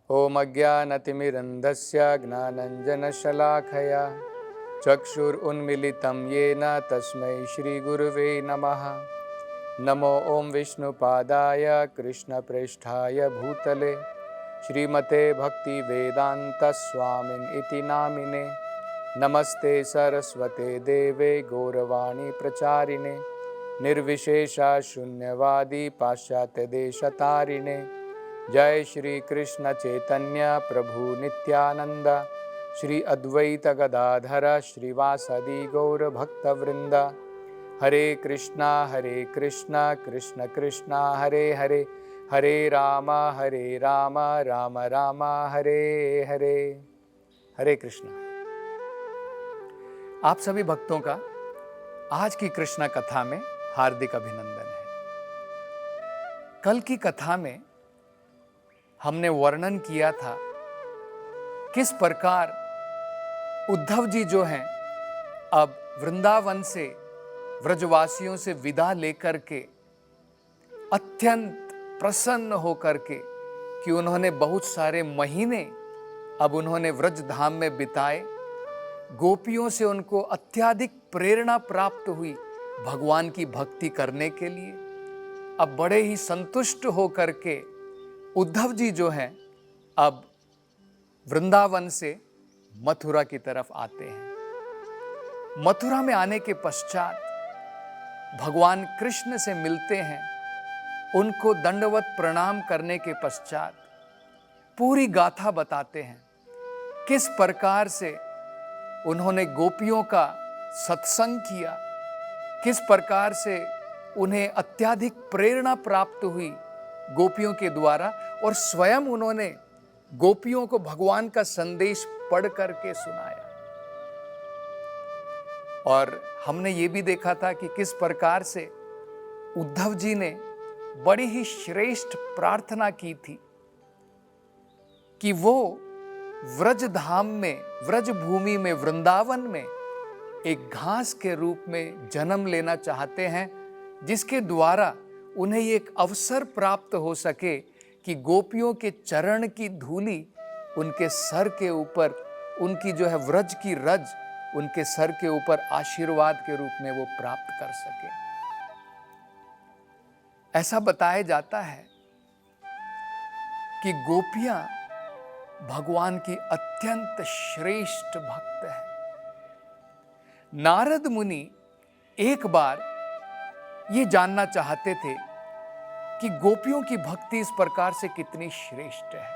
ॐ अज्ञानतिमिरन्धस्य ज्ञानञ्जनशलाखया चक्षुरुन्मीलितं येन तस्मै श्रीगुरुवे नमः। नमो ॐ विष्णुपादाय कृष्णप्रेष्ठाय भूतले श्रीमते भक्तिवेदान्तस्वामिन् इति नामिने। नमस्ते सरस्वते देवे गौरवाणी प्रचारिणे निर्विशेषा शून्यवादी पाश्चात्यदेशतारिणे। जय श्री कृष्ण चैतन्य प्रभु नित्यानंद श्री अद्वैत गदाधर श्रीवासदि गौर भक्तवृंद। हरे कृष्णा कृष्ण कृष्णा हरे हरे, हरे राम राम राम हरे हरे। हरे कृष्णा। आप सभी भक्तों का आज की कृष्णा कथा में हार्दिक अभिनंदन है। कल की कथा में हमने वर्णन किया था किस प्रकार उद्धव जी जो हैं अब वृंदावन से व्रजवासियों से विदा लेकर के अत्यंत प्रसन्न होकर के कि उन्होंने बहुत सारे महीने अब उन्होंने व्रज धाम में बिताए, गोपियों से उनको अत्यधिक प्रेरणा प्राप्त हुई भगवान की भक्ति करने के लिए। अब बड़े ही संतुष्ट होकर के उद्धव जी जो हैं अब वृंदावन से मथुरा की तरफ आते हैं। मथुरा में आने के पश्चात भगवान कृष्ण से मिलते हैं। उनको दंडवत प्रणाम करने के पश्चात पूरी गाथा बताते हैं किस प्रकार से उन्होंने गोपियों का सत्संग किया, किस प्रकार से उन्हें अत्यधिक प्रेरणा प्राप्त हुई गोपियों के द्वारा, और स्वयं उन्होंने गोपियों को भगवान का संदेश पढ़ करके सुनाया। और हमने ये भी देखा था कि किस प्रकार से उद्धव जी ने बड़ी ही श्रेष्ठ प्रार्थना की थी कि वो व्रज धाम में, व्रज भूमि में, वृंदावन में एक घास के रूप में जन्म लेना चाहते हैं, जिसके द्वारा उन्हें एक अवसर प्राप्त हो सके कि गोपियों के चरण की धूली उनके सर के ऊपर, उनकी जो है व्रज की रज उनके सर के ऊपर आशीर्वाद के रूप में वो प्राप्त कर सके। ऐसा बताया जाता है कि गोपियां भगवान की अत्यंत श्रेष्ठ भक्त हैं। नारद मुनि एक बार ये जानना चाहते थे कि गोपियों की भक्ति इस प्रकार से कितनी श्रेष्ठ है।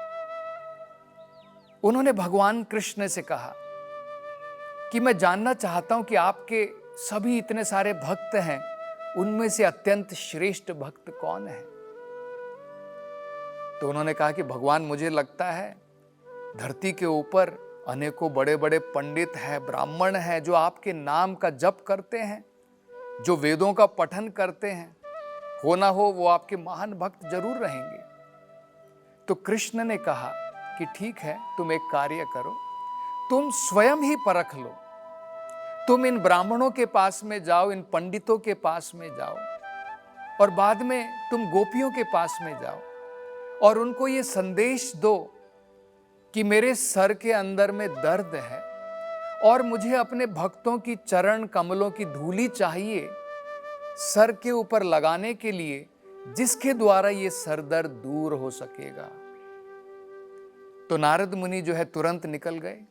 उन्होंने भगवान कृष्ण से कहा कि मैं जानना चाहता हूं कि आपके सभी इतने सारे भक्त हैं, उनमें से अत्यंत श्रेष्ठ भक्त कौन है। तो उन्होंने कहा कि भगवान, मुझे लगता है धरती के ऊपर अनेकों बड़े बड़े पंडित हैं, ब्राह्मण हैं, जो आपके नाम का जप करते हैं, जो वेदों का पठन करते हैं, हो ना हो वो आपके महान भक्त जरूर रहेंगे। तो कृष्ण ने कहा कि ठीक है, तुम एक कार्य करो, तुम स्वयं ही परख लो। तुम इन ब्राह्मणों के पास में जाओ, इन पंडितों के पास में जाओ, और बाद में तुम गोपियों के पास में जाओ और उनको ये संदेश दो कि मेरे सर के अंदर में दर्द है और मुझे अपने भक्तों की चरण कमलों की धूली चाहिए सर के ऊपर लगाने के लिए, जिसके द्वारा ये सर दर्द दूर हो सकेगा। तो नारद मुनि जो है तुरंत निकल गए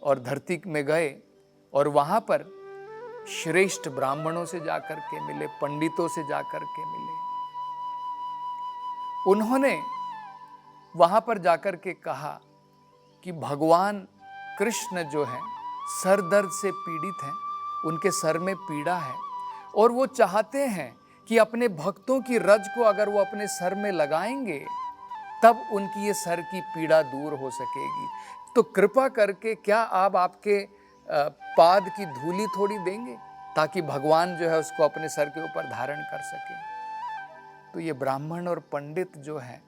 और धरती में गए और वहां पर श्रेष्ठ ब्राह्मणों से जाकर के मिले, पंडितों से जाकर के मिले। उन्होंने वहां पर जाकर के कहा कि भगवान कृष्ण जो है सर दर्द से पीड़ित हैं, उनके सर में पीड़ा है और वो चाहते हैं कि अपने भक्तों की रज को अगर वो अपने सर में लगाएंगे तब उनकी ये सर की पीड़ा दूर हो सकेगी। तो कृपा करके क्या आप आपके पाद की धूली थोड़ी देंगे ताकि भगवान जो है उसको अपने सर के ऊपर धारण कर सके। तो ये ब्राह्मण और पंडित जो हैं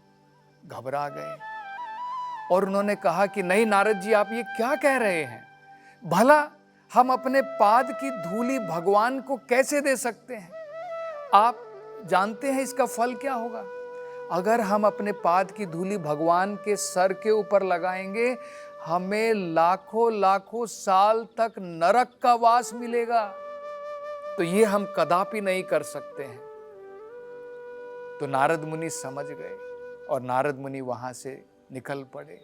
घबरा गए और उन्होंने कहा कि नहीं नारद जी, आप ये क्या कह रहे हैं, भला हम अपने पाद की धूली भगवान को कैसे दे सकते हैं? आप जानते हैं इसका फल क्या होगा। अगर हम अपने पाद की धूली भगवान के सर के ऊपर लगाएंगे, हमें लाखों लाखों साल तक नरक का वास मिलेगा। तो ये हम कदापि नहीं कर सकते हैं। तो नारद मुनि समझ गए और नारद मुनि वहां से निकल पड़े।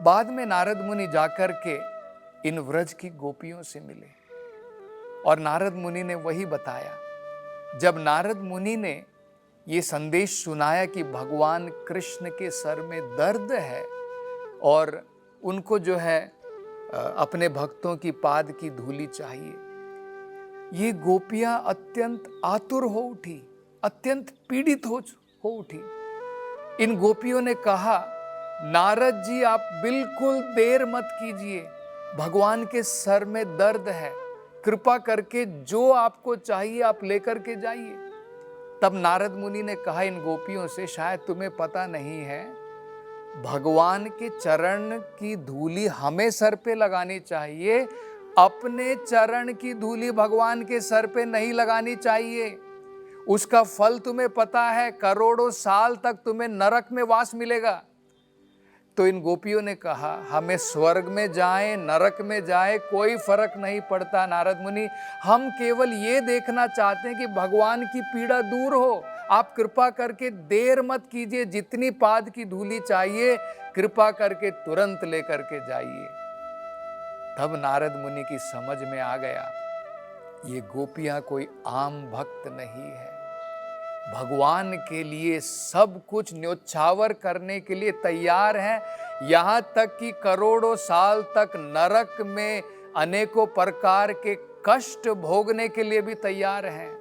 बाद में नारद मुनि जाकर के इन व्रज की गोपियों से मिले और नारद मुनि ने वही बताया। जब नारद मुनि ने ये संदेश सुनाया कि भगवान कृष्ण के सर में दर्द है और उनको जो है अपने भक्तों की पाद की धूली चाहिए, ये गोपियां अत्यंत आतुर हो उठी, अत्यंत पीड़ित हो उठी। इन गोपियों ने कहा, नारद जी आप बिल्कुल देर मत कीजिए, भगवान के सर में दर्द है, कृपा करके जो आपको चाहिए आप लेकर के जाइए। तब नारद मुनि ने कहा इन गोपियों से, शायद तुम्हें पता नहीं है, भगवान के चरण की धूली हमें सर पे लगानी चाहिए, अपने चरण की धूली भगवान के सर पे नहीं लगानी चाहिए। उसका फल तुम्हें पता है, करोड़ों साल तक तुम्हें नरक में वास मिलेगा। तो इन गोपियों ने कहा, हमें स्वर्ग में जाएं, नरक में जाएं, कोई फर्क नहीं पड़ता नारद मुनि, हम केवल ये देखना चाहते हैं कि भगवान की पीड़ा दूर हो। आप कृपा करके देर मत कीजिए, जितनी पाद की धूली चाहिए कृपा करके तुरंत लेकर के जाइए। तब नारद मुनि की समझ में आ गया, ये गोपियां कोई आम भक्त नहीं है, भगवान के लिए सब कुछ न्योछावर करने के लिए तैयार हैं, यहां तक कि करोड़ों साल तक नरक में अनेकों प्रकार के कष्ट भोगने के लिए भी तैयार हैं।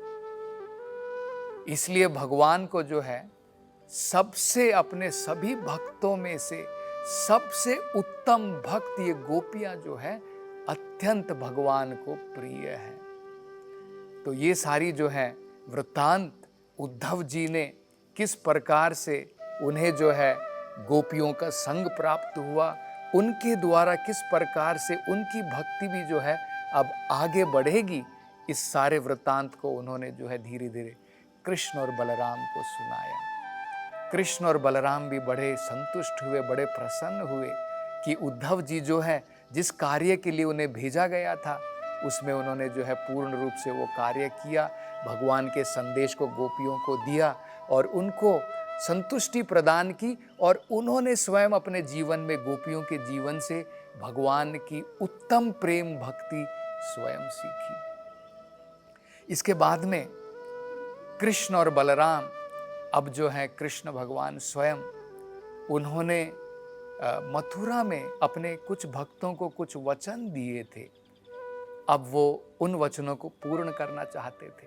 इसलिए भगवान को जो है सबसे, अपने सभी भक्तों में से सबसे उत्तम भक्त ये गोपियां जो है अत्यंत भगवान को प्रिय है। तो ये सारी जो है वृत्तांत उद्धव जी ने किस प्रकार से उन्हें जो है गोपियों का संग प्राप्त हुआ, उनके द्वारा किस प्रकार से उनकी भक्ति भी जो है अब आगे बढ़ेगी, इस सारे वृत्तांत को उन्होंने जो है धीरे धीरे कृष्ण और बलराम को सुनाया। कृष्ण और बलराम भी बड़े संतुष्ट हुए, बड़े प्रसन्न हुए कि उद्धव जी जो है जिस कार्य के लिए उन्हें भेजा गया था उसमें उन्होंने जो है पूर्ण रूप से वो कार्य किया, भगवान के संदेश को गोपियों को दिया और उनको संतुष्टि प्रदान की, और उन्होंने स्वयं अपने जीवन में गोपियों के जीवन से भगवान की उत्तम प्रेम भक्ति स्वयं सीखी। इसके बाद में कृष्ण और बलराम, अब जो है कृष्ण भगवान स्वयं, उन्होंने मथुरा में अपने कुछ भक्तों को कुछ वचन दिए थे। अब वो उन वचनों को पूर्ण करना चाहते थे।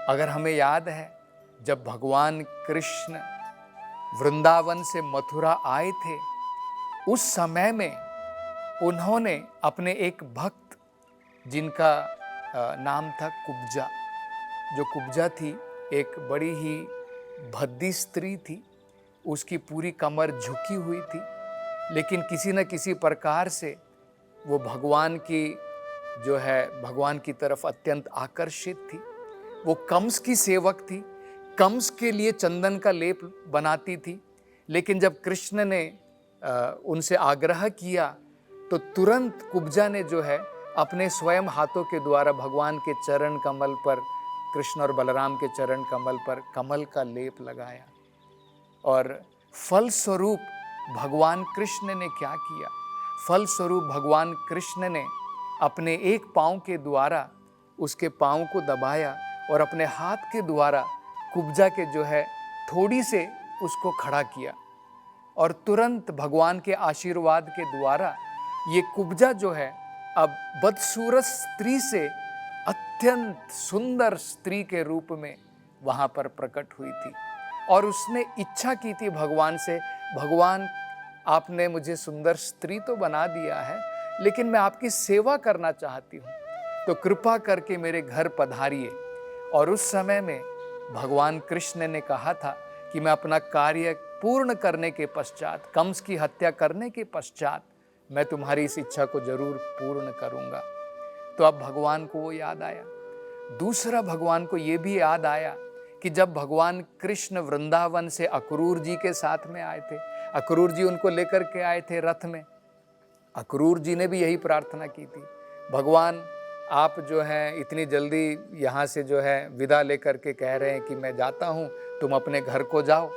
अगर हमें याद है, जब भगवान कृष्ण वृंदावन से मथुरा आए थे, उस समय में उन्होंने अपने एक भक्त जिनका नाम था कुब्जा, जो कुब्जा थी एक बड़ी ही भद्दी स्त्री थी, उसकी पूरी कमर झुकी हुई थी, लेकिन किसी न किसी प्रकार से वो भगवान की जो है भगवान की तरफ अत्यंत आकर्षित थी। वो कंस की सेवक थी, कंस के लिए चंदन का लेप बनाती थी, लेकिन जब कृष्ण ने उनसे आग्रह किया तो तुरंत कुब्जा ने जो है अपने स्वयं हाथों के द्वारा भगवान के चरण कमल पर, कृष्ण और बलराम के चरण कमल पर कमल का लेप लगाया। और फलस्वरूप भगवान कृष्ण ने क्या किया, फलस्वरूप भगवान कृष्ण ने अपने एक पांव के द्वारा उसके पांव को दबाया और अपने हाथ के द्वारा कुब्जा के जो है थोड़ी से उसको खड़ा किया, और तुरंत भगवान के आशीर्वाद के द्वारा ये कुब्जा जो है अब बदसूरत स्त्री से अत्यंत सुंदर स्त्री के रूप में वहां पर प्रकट हुई थी। और उसने इच्छा की थी भगवान से, भगवान आपने मुझे सुंदर स्त्री तो बना दिया है, लेकिन मैं आपकी सेवा करना चाहती हूँ, तो कृपा करके मेरे घर पधारिए। और उस समय में भगवान कृष्ण ने कहा था कि मैं अपना कार्य पूर्ण करने के पश्चात, कंस की हत्या करने के पश्चात, मैं तुम्हारी इस इच्छा को जरूर पूर्ण करूंगा। तो अब भगवान को वो याद आया। दूसरा, भगवान को ये भी याद आया कि जब भगवान कृष्ण वृंदावन से अक्रूर जी के साथ में आए थे, अक्रूर जी उनको लेकर के आए थे रथ में, अक्रूर जी ने भी यही प्रार्थना की थी, भगवान आप जो है इतनी जल्दी यहाँ से जो है विदा लेकर के कह रहे हैं कि मैं जाता हूँ, तुम अपने घर को जाओ।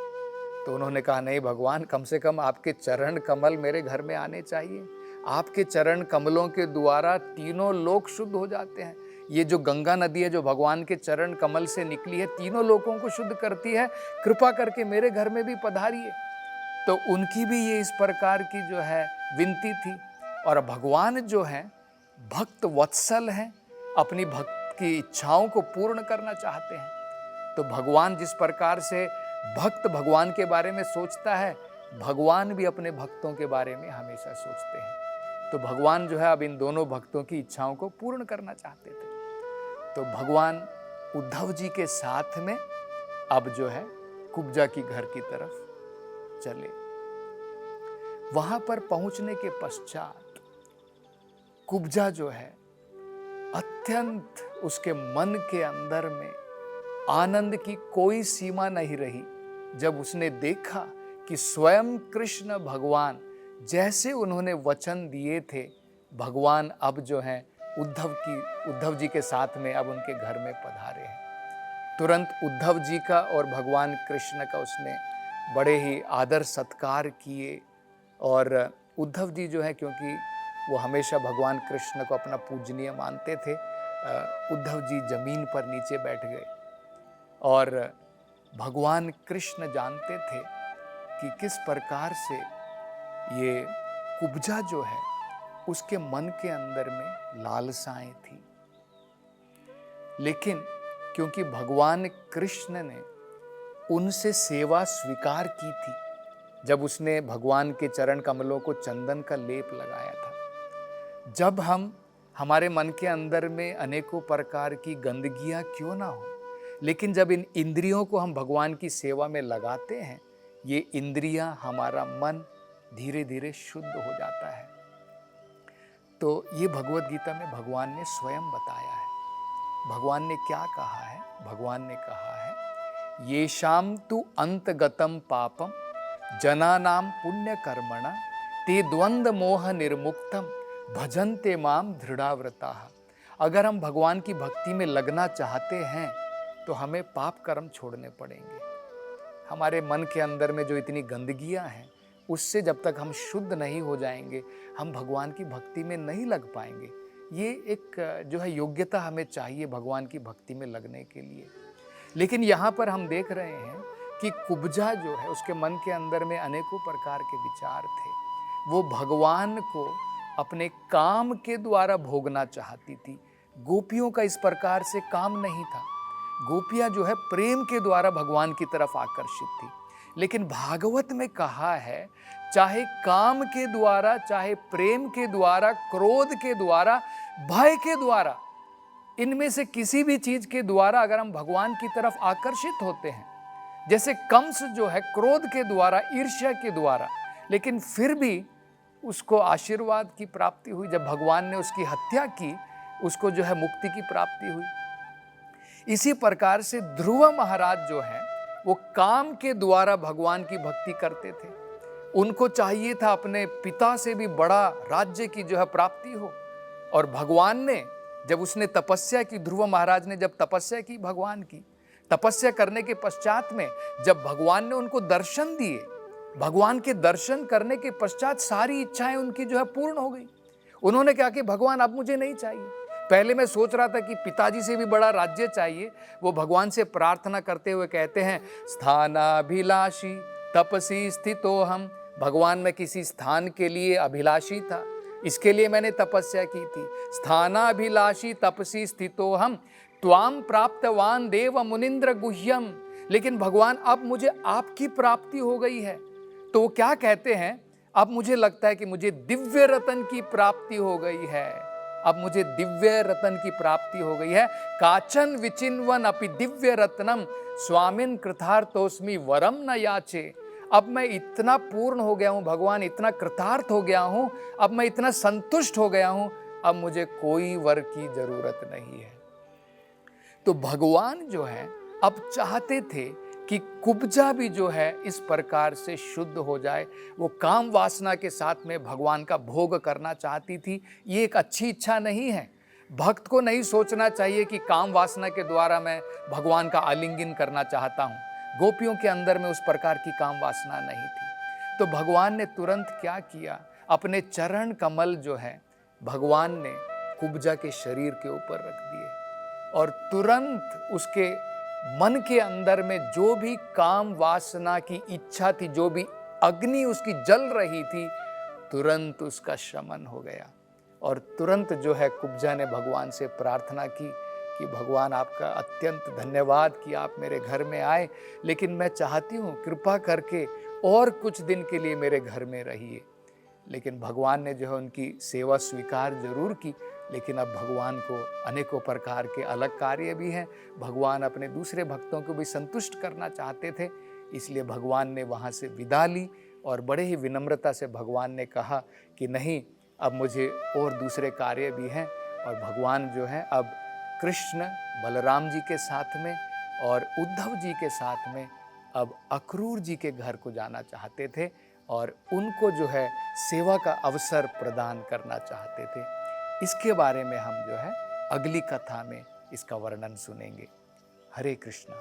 तो उन्होंने कहा नहीं भगवान, कम से कम आपके चरण कमल मेरे घर में आने चाहिए। आपके चरण कमलों के द्वारा तीनों लोक शुद्ध हो जाते हैं। ये जो गंगा नदी है जो भगवान के चरण कमल से निकली है, तीनों लोकों को शुद्ध करती है, कृपा करके मेरे घर में भी पधारिए। तो उनकी भी ये इस प्रकार की जो है विनती थी। और भगवान जो है भक्त वत्सल हैं, अपनी भक्त की इच्छाओं को पूर्ण करना चाहते हैं। तो भगवान जिस प्रकार से भक्त भगवान के बारे में सोचता है, भगवान भी अपने भक्तों के बारे में हमेशा सोचते हैं। तो भगवान जो है अब इन दोनों भक्तों की इच्छाओं को पूर्ण करना चाहते थे। तो भगवान उद्धव जी के साथ में अब जो है कुब्जा की घर की तरफ चले। वहां पर पहुंचने के पश्चात कुब्जा जो है अत्यंत, उसके मन के अंदर में आनंद की कोई सीमा नहीं रही जब उसने देखा कि स्वयं कृष्ण भगवान जैसे उन्होंने वचन दिए थे, भगवान अब जो है उद्धव जी के साथ में अब उनके घर में पधारे हैं। तुरंत उद्धव जी का और भगवान कृष्ण का उसने बड़े ही आदर सत्कार किए। और उद्धव जी जो है, क्योंकि वो हमेशा भगवान कृष्ण को अपना पूजनीय मानते थे, उद्धव जी जमीन पर नीचे बैठ गए। और भगवान कृष्ण जानते थे कि किस प्रकार से ये कुब्जा जो है उसके मन के अंदर में लालसाएं थी। लेकिन क्योंकि भगवान कृष्ण ने उनसे सेवा स्वीकार की थी, जब उसने भगवान के चरण कमलों को चंदन का लेप लगाया था, जब हमारे मन के अंदर में अनेकों प्रकार की गंदगियां क्यों ना हो, लेकिन जब इन इंद्रियों को हम भगवान की सेवा में लगाते हैं, ये इंद्रियां, हमारा मन धीरे धीरे शुद्ध हो जाता है। तो ये भगवत गीता में भगवान ने स्वयं बताया है। भगवान ने क्या कहा है? भगवान ने कहा है, येषां तु अंतगतम पापम जनानां पुण्य कर्मणा ते द्वंद्व मोह निर्मुक्तम भजन्ते माम दृढ़ाव्रताः। अगर हम भगवान की भक्ति में लगना चाहते हैं तो हमें पाप कर्म छोड़ने पड़ेंगे। हमारे मन के अंदर में जो इतनी गंदगियां हैं, उससे जब तक हम शुद्ध नहीं हो जाएंगे, हम भगवान की भक्ति में नहीं लग पाएंगे। ये एक जो है योग्यता हमें चाहिए भगवान की भक्ति में लगने के लिए। लेकिन यहाँ पर हम देख रहे हैं कि कुब्जा जो है उसके मन के अंदर में अनेकों प्रकार के विचार थे। वो भगवान को अपने काम के द्वारा भोगना चाहती थी। गोपियों का इस प्रकार से काम नहीं था। गोपियां जो है प्रेम के द्वारा भगवान की तरफ आकर्षित थी। लेकिन भागवत में कहा है, चाहे काम के द्वारा, चाहे प्रेम के द्वारा, क्रोध के द्वारा, भय के द्वारा, इनमें से किसी भी चीज के द्वारा अगर हम भगवान की तरफ आकर्षित होते हैं, जैसे कंस जो है क्रोध के द्वारा, ईर्ष्या के द्वारा, लेकिन फिर भी उसको आशीर्वाद की प्राप्ति हुई। जब भगवान ने उसकी हत्या की, उसको जो है मुक्ति की प्राप्ति हुई। इसी प्रकार से ध्रुव महाराज जो है वो काम के द्वारा भगवान की भक्ति करते थे। उनको चाहिए था अपने पिता से भी बड़ा राज्य की जो है प्राप्ति हो। और भगवान ने जब उसने तपस्या की, ध्रुव महाराज ने जब तपस्या की भगवान की, तपस्या करने के पश्चात में जब भगवान ने उनको दर्शन दिए, भगवान के दर्शन करने के पश्चात सारी इच्छाएं उनकी जो है पूर्ण हो गई। उन्होंने कहा कि भगवान अब मुझे नहीं चाहिए। पहले मैं सोच रहा था कि पिताजी से भी बड़ा राज्य चाहिए। वो भगवान से प्रार्थना करते हुए कहते हैं, स्थानाभिलाषी तपसी स्थितो हम। भगवान, मैं किसी स्थान के लिए अभिलाषी था, इसके लिए मैंने तपस्या की थी। स्थानाभिलाषी तपसी स्थितो हम त्वाम प्राप्तवान देव मुनिंद्र गुह्यम। लेकिन भगवान अब मुझे आपकी प्राप्ति हो गई है। तो वो क्या कहते हैं, अब मुझे लगता है कि मुझे दिव्य रतन की प्राप्ति हो गई है। अब मुझे दिव्य रतन की प्राप्ति हो गई है। काचन विचिन्वन अपि दिव्य रत्नम स्वामिन कृतार्थोस्मि वरम न याचे। अब मैं इतना पूर्ण हो गया हूं भगवान, इतना कृतार्थ हो गया हूं, अब मैं इतना संतुष्ट हो गया हूं, अब मुझे कोई वर की जरूरत नहीं है। तो भगवान जो है अब चाहते थे कि कुब्जा भी जो है इस प्रकार से शुद्ध हो जाए। वो काम वासना के साथ में भगवान का भोग करना चाहती थी। ये एक अच्छी इच्छा नहीं है। भक्त को नहीं सोचना चाहिए कि काम वासना के द्वारा मैं भगवान का आलिंगन करना चाहता हूँ। गोपियों के अंदर में उस प्रकार की काम वासना नहीं थी। तो भगवान ने तुरंत क्या किया, अपने चरण कमल जो है भगवान ने कुब्जा के शरीर के ऊपर रख दिए और तुरंत उसके मन के अंदर में जो भी काम वासना की इच्छा थी, जो भी अग्नि उसकी जल रही थी, तुरंत उसका शमन हो गया। और तुरंत जो है कुब्जा ने भगवान से प्रार्थना की कि भगवान आपका अत्यंत धन्यवाद कि आप मेरे घर में आए, लेकिन मैं चाहती हूँ कृपा करके और कुछ दिन के लिए मेरे घर में रहिए। लेकिन भगवान ने जो है उनकी सेवा स्वीकार जरूर की, लेकिन अब भगवान को अनेकों प्रकार के अलग कार्य भी हैं। भगवान अपने दूसरे भक्तों को भी संतुष्ट करना चाहते थे, इसलिए भगवान ने वहाँ से विदा ली और बड़े ही विनम्रता से भगवान ने कहा कि नहीं, अब मुझे और दूसरे कार्य भी हैं। और भगवान जो है अब कृष्ण बलराम जी के साथ में और उद्धव जी के साथ में अब अक्रूर जी के घर को जाना चाहते थे और उनको जो है सेवा का अवसर प्रदान करना चाहते थे। इसके बारे में हम जो है अगली कथा में इसका वर्णन सुनेंगे। हरे कृष्णा।